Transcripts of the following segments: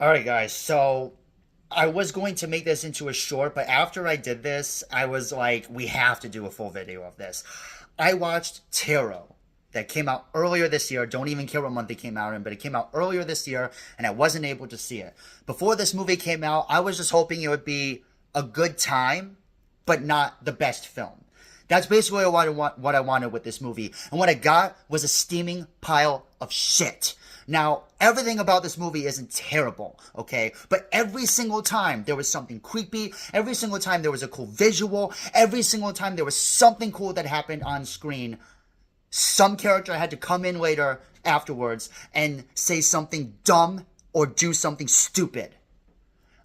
All right, guys. So I was going to make this into a short, but after I did this, I was like, we have to do a full video of this. I watched Tarot that came out earlier this year. Don't even care what month it came out in, but it came out earlier this year, and I wasn't able to see it. Before this movie came out, I was just hoping it would be a good time, but not the best film. That's basically what I wanted with this movie. And what I got was a steaming pile of shit. Now, everything about this movie isn't terrible, okay? But every single time there was something creepy, every single time there was a cool visual, every single time there was something cool that happened on screen, some character had to come in later afterwards and say something dumb or do something stupid.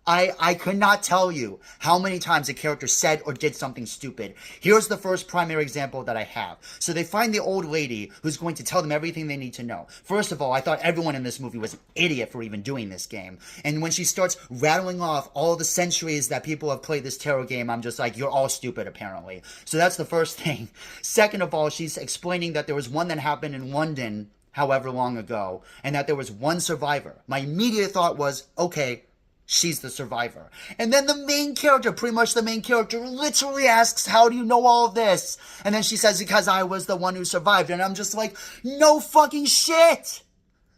I could not tell you how many times a character said or did something stupid. Here's the first primary example that I have. So they find the old lady who's going to tell them everything they need to know. First of all, I thought everyone in this movie was an idiot for even doing this game. And when she starts rattling off all the centuries that people have played this tarot game, I'm just like, you're all stupid apparently. So that's the first thing. Second of all, she's explaining that there was one that happened in London however long ago, and that there was one survivor. My immediate thought was, okay, she's the survivor. And then the main character, pretty much the main character, literally asks, how do you know all of this? And then she says, because I was the one who survived. And I'm just like, no fucking shit!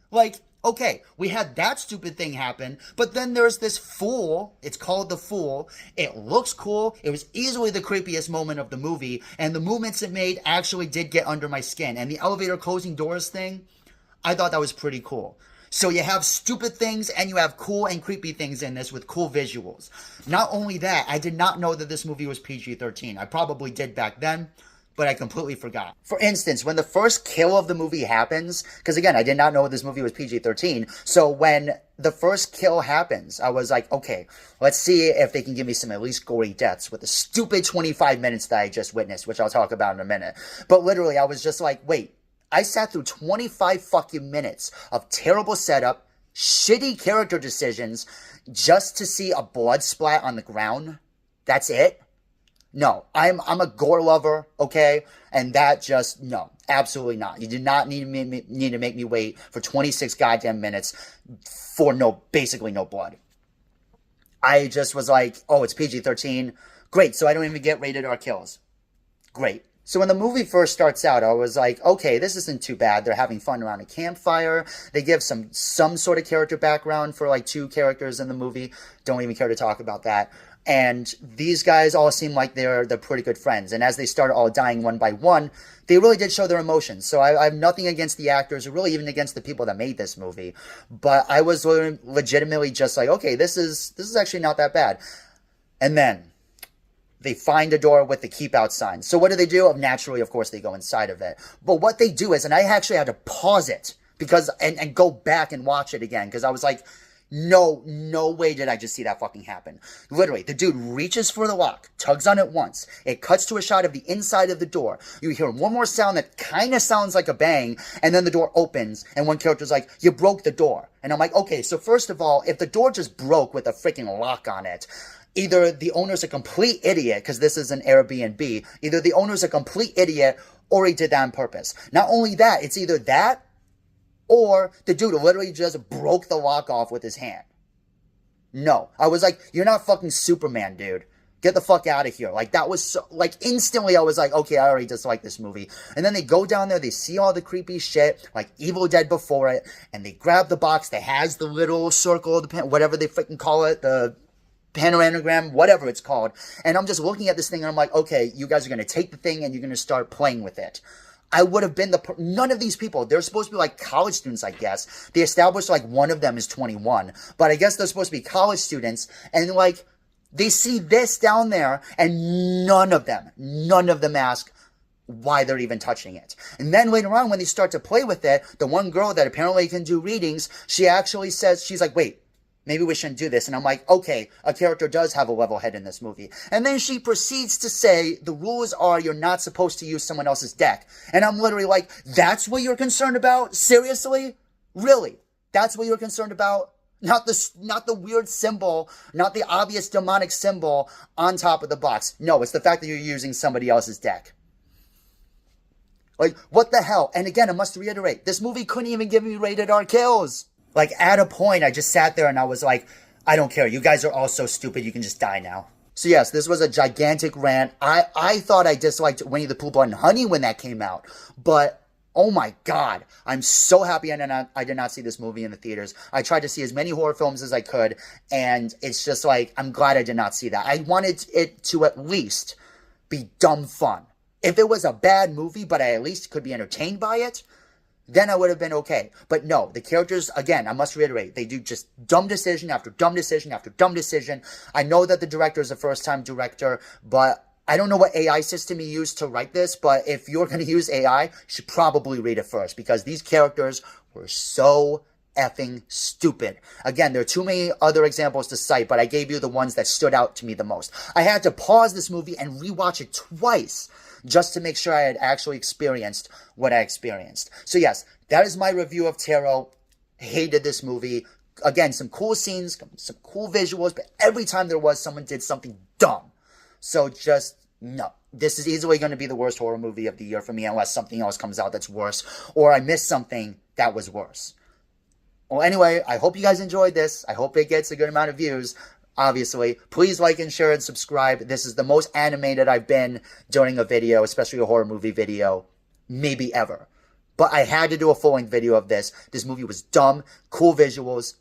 Like, okay, we had that stupid thing happen, but then there's this fool. It's called The Fool. It looks cool. It was easily the creepiest moment of the movie, and the movements it made actually did get under my skin. And the elevator closing doors thing, I thought that was pretty cool. So you have stupid things and you have cool and creepy things in this with cool visuals. Not only that, I did not know that this movie was PG-13. I probably did back then, but I completely forgot. For instance, when the first kill of the movie happens, because again, I did not know this movie was PG-13, so when the first kill happens, I was like, okay, let's see if they can give me some at least gory deaths with the stupid 25 minutes that I just witnessed, which I'll talk about in a minute. But literally, I was just like, wait, I sat through 25 fucking minutes of terrible setup, shitty character decisions, just to see a blood splat on the ground? That's it? No, I'm a gore lover, okay? And that just, no, absolutely not. You did not need to make me wait for 26 goddamn minutes for basically no blood. I just was like, oh, it's PG-13. Great, so I don't even get rated R kills. Great. So when the movie first starts out, I was like, okay, this isn't too bad. They're having fun around a campfire. They give some sort of character background for like two characters in the movie. Don't even care to talk about that. And these guys all seem like they're pretty good friends. And as they start all dying one by one, they really did show their emotions. So I have nothing against the actors or really even against the people that made this movie. But I was legitimately just like, okay, this is actually not that bad. And then they find a door with the keep out sign. So what do? Naturally, of course, they go inside of it. But what they do is, and I actually had to pause it because and go back and watch it again because I was like, no way did I just see that fucking happen. Literally, the dude reaches for the lock, tugs on it once. It cuts to a shot of the inside of the door. You hear one more sound that kind of sounds like a bang, and then the door opens, and one character's like, you broke the door. And I'm like, okay, so first of all, if the door just broke with a freaking lock on it, either the owner's a complete idiot, because this is an Airbnb, either the owner's a complete idiot, or he did that on purpose. Not only that, it's either that, or the dude literally just broke the lock off with his hand. No. I was like, you're not fucking Superman, dude. Get the fuck out of here. Like, that was so, like, instantly I was like, okay, I already dislike this movie. And then they go down there, they see all the creepy shit, like Evil Dead before it, and they grab the box that has the little circle, whatever they freaking call it, the panoramagram, whatever it's called. And I'm just looking at this thing and I'm like, okay, you guys are going to take the thing and you're going to start playing with it. I would have been none of these people, they're supposed to be like college students, I guess. They established like one of them is 21, but I guess they're supposed to be college students, and like, they see this down there and none of them ask why they're even touching it. And then later on, when they start to play with it, the one girl that apparently can do readings, she actually says, she's like, wait, maybe we shouldn't do this. And I'm like, okay, a character does have a level head in this movie. And then she proceeds to say, the rules are you're not supposed to use someone else's deck. And I'm literally like, that's what you're concerned about? Seriously? Really? That's what you're concerned about? Not the weird symbol, not the obvious demonic symbol on top of the box. No, it's the fact that you're using somebody else's deck. Like, what the hell? And again, I must reiterate, this movie couldn't even give me rated R kills. Like, at a point, I just sat there and I was like, I don't care. You guys are all so stupid. You can just die now. So yes, this was a gigantic rant. I thought I disliked Winnie the Pooh Blood and Honey when that came out. But, oh my God, I'm so happy I did not see this movie in the theaters. I tried to see as many horror films as I could. And it's just like, I'm glad I did not see that. I wanted it to at least be dumb fun. If it was a bad movie, but I at least could be entertained by it, then I would have been okay. But no, the characters, again, I must reiterate, they do just dumb decision after dumb decision after dumb decision. I know that the director is a first-time director, but I don't know what AI system he used to write this, but if you're going to use AI, you should probably read it first, because these characters were so effing stupid. Again, there are too many other examples to cite, but I gave you the ones that stood out to me the most. I had to pause this movie and rewatch it twice just to make sure I had actually experienced what I experienced. So yes, that is my review of Tarot. Hated this movie. Again, some cool scenes, some cool visuals, but every time there was, someone did something dumb. So just, no. This is easily going to be the worst horror movie of the year for me, unless something else comes out that's worse, or I missed something that was worse. Well, anyway, I hope you guys enjoyed this. I hope it gets a good amount of views. Obviously, please like and share and subscribe. This is the most animated I've been during a video, especially a horror movie video, maybe ever. But I had to do a full-length video of this. This movie was dumb, cool visuals.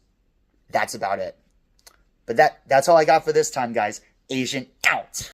That's about it. But that's all I got for this time, guys. Asian out.